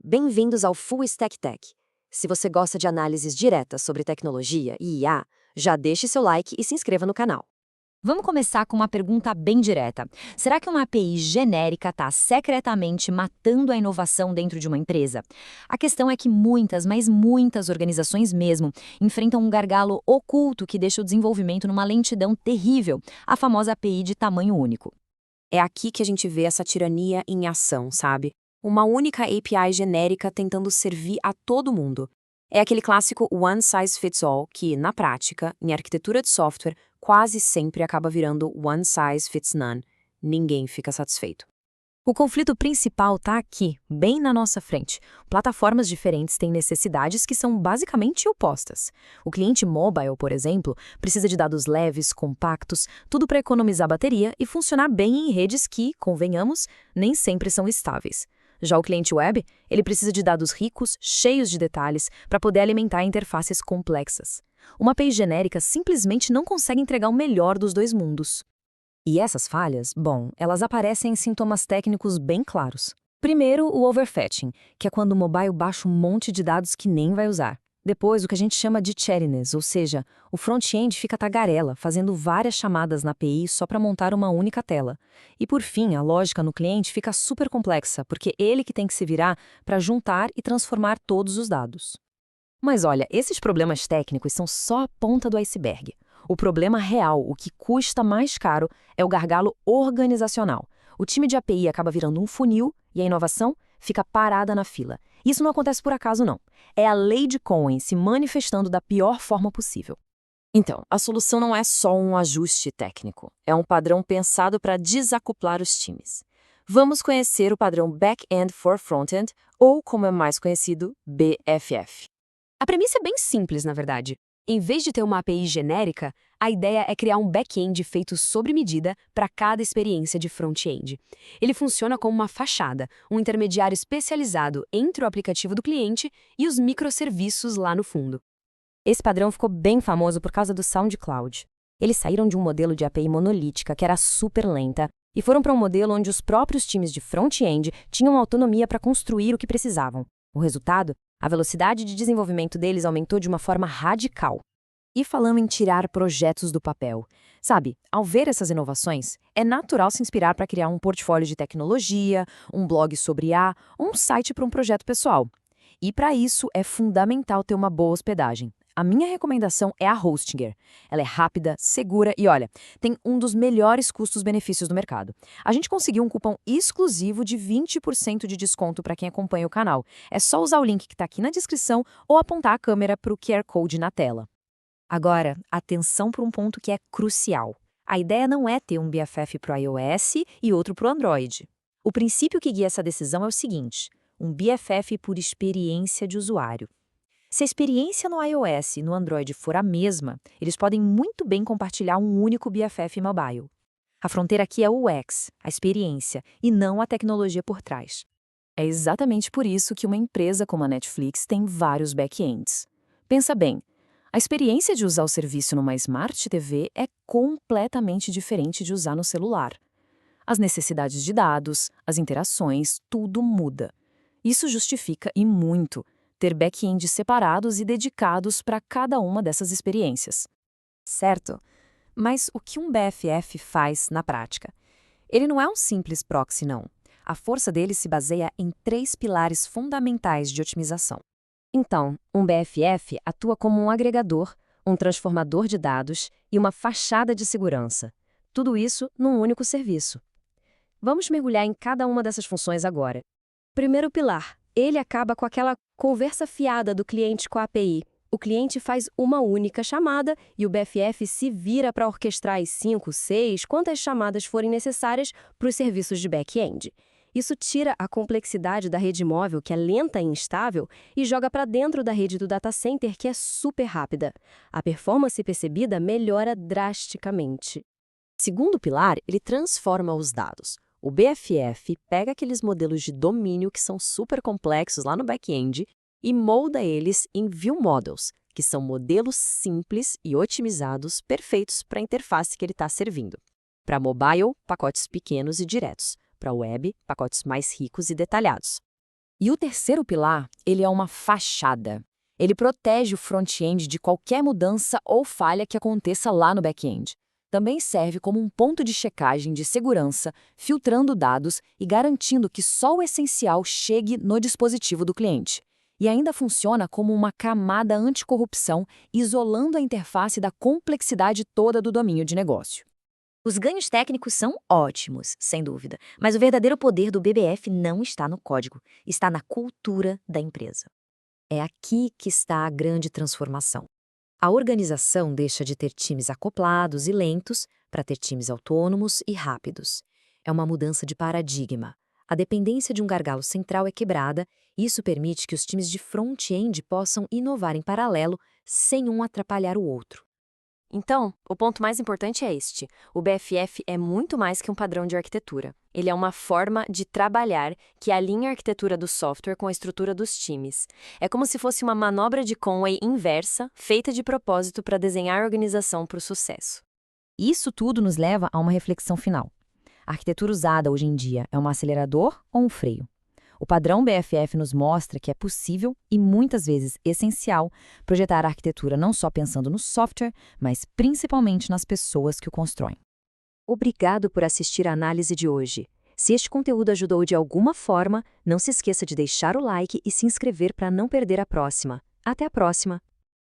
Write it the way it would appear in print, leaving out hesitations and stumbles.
bem-vindos ao Full Stack Tech. Se você gosta de análises diretas sobre tecnologia e IA, já deixe seu like e se inscreva no canal. Vamos começar com uma pergunta bem direta. Será que uma API genérica está secretamente matando a inovação dentro de uma empresa? A questão é que muitas, mas muitas organizações mesmo, enfrentam um gargalo oculto que deixa o desenvolvimento numa lentidão terrível, a famosa API de tamanho único. É aqui que a gente vê essa tirania em ação, sabe? Uma única API genérica tentando servir a todo mundo. É aquele clássico one size fits all que, na prática, em arquitetura de software, quase sempre acaba virando one size fits none. Ninguém fica satisfeito. O conflito principal está aqui, bem na nossa frente. Plataformas diferentes têm necessidades que são basicamente opostas. O cliente mobile, por exemplo, precisa de dados leves, compactos, tudo para economizar bateria e funcionar bem em redes que, convenhamos, nem sempre são estáveis. Já o cliente web, ele precisa de dados ricos, cheios de detalhes, para poder alimentar interfaces complexas. Uma API genérica simplesmente não consegue entregar o melhor dos dois mundos. E essas falhas, bom, elas aparecem em sintomas técnicos bem claros. Primeiro, o overfetching, que é quando o mobile baixa um monte de dados que nem vai usar. Depois, o que a gente chama de chattiness, ou seja, o front-end fica tagarela, fazendo várias chamadas na API só para montar uma única tela. E por fim, a lógica no cliente fica super complexa, porque ele que tem que se virar para juntar e transformar todos os dados. Mas olha, esses problemas técnicos são só a ponta do iceberg. O problema real, o que custa mais caro, é o gargalo organizacional. O time de API acaba virando um funil e a inovação fica parada na fila. Isso não acontece por acaso, não. É a lei de Cohen se manifestando da pior forma possível. Então, a solução não é só um ajuste técnico. É um padrão pensado para desacoplar os times. Vamos conhecer o padrão Back-end for Frontend, ou como é mais conhecido, BFF. A premissa é bem simples, na verdade. Em vez de ter uma API genérica, a ideia é criar um back-end feito sob medida para cada experiência de front-end. Ele funciona como uma fachada, um intermediário especializado entre o aplicativo do cliente e os microserviços lá no fundo. Esse padrão ficou bem famoso por causa do SoundCloud. Eles saíram de um modelo de API monolítica que era super lenta e foram para um modelo onde os próprios times de front-end tinham autonomia para construir o que precisavam. O resultado? A velocidade de desenvolvimento deles aumentou de uma forma radical. E falando em tirar projetos do papel. Sabe, ao ver essas inovações, é natural se inspirar para criar um portfólio de tecnologia, um blog sobre IA ou um site para um projeto pessoal. E para isso é fundamental ter uma boa hospedagem. A minha recomendação é a Hostinger. Ela é rápida, segura e, olha, tem um dos melhores custos-benefícios do mercado. A gente conseguiu um cupom exclusivo de 20% de desconto para quem acompanha o canal. É só usar o link que está aqui na descrição ou apontar a câmera para o QR Code na tela. Agora, atenção para um ponto que é crucial. A ideia não é ter um BFF para o iOS e outro para o Android. O princípio que guia essa decisão é o seguinte: um BFF por experiência de usuário. Se a experiência no iOS e no Android for a mesma, eles podem muito bem compartilhar um único BFF mobile. A fronteira aqui é o UX, a experiência, e não a tecnologia por trás. É exatamente por isso que uma empresa como a Netflix tem vários back-ends. Pensa bem, a experiência de usar o serviço numa Smart TV é completamente diferente de usar no celular. As necessidades de dados, as interações, tudo muda. Isso justifica, e muito, ter back-ends separados e dedicados para cada uma dessas experiências. Certo? Mas o que um BFF faz na prática? Ele não é um simples proxy, não. A força dele se baseia em 3 pilares fundamentais de otimização. Então, um BFF atua como um agregador, um transformador de dados e uma fachada de segurança. Tudo isso num único serviço. Vamos mergulhar em cada uma dessas funções agora. Primeiro pilar. Ele acaba com aquela conversa fiada do cliente com a API. O cliente faz uma única chamada e o BFF se vira para orquestrar as 5, 6, quantas chamadas forem necessárias para os serviços de back-end. Isso tira a complexidade da rede móvel, que é lenta e instável, e joga para dentro da rede do data center, que é super rápida. A performance percebida melhora drasticamente. Segundo pilar, ele transforma os dados. O BFF pega aqueles modelos de domínio que são super complexos lá no back-end e molda eles em View Models, que são modelos simples e otimizados perfeitos para a interface que ele está servindo. Para mobile, pacotes pequenos e diretos. Para web, pacotes mais ricos e detalhados. E o terceiro pilar, ele é uma fachada. Ele protege o front-end de qualquer mudança ou falha que aconteça lá no back-end. Também serve como um ponto de checagem de segurança, filtrando dados e garantindo que só o essencial chegue no dispositivo do cliente. E ainda funciona como uma camada anticorrupção, isolando a interface da complexidade toda do domínio de negócio. Os ganhos técnicos são ótimos, sem dúvida, mas o verdadeiro poder do BBF não está no código, está na cultura da empresa. É aqui que está a grande transformação. A organização deixa de ter times acoplados e lentos para ter times autônomos e rápidos. É uma mudança de paradigma. A dependência de um gargalo central é quebrada e isso permite que os times de front-end possam inovar em paralelo sem um atrapalhar o outro. Então, o ponto mais importante é este: o BFF é muito mais que um padrão de arquitetura. Ele é uma forma de trabalhar que alinha a arquitetura do software com a estrutura dos times. É como se fosse uma manobra de Conway inversa, feita de propósito para desenhar a organização para o sucesso. Isso tudo nos leva a uma reflexão final. A arquitetura usada hoje em dia é um acelerador ou um freio? O padrão BFF nos mostra que é possível e muitas vezes essencial projetar a arquitetura não só pensando no software, mas principalmente nas pessoas que o constroem. Obrigado por assistir a análise de hoje. Se este conteúdo ajudou de alguma forma, não se esqueça de deixar o like e se inscrever para não perder a próxima. Até a próxima!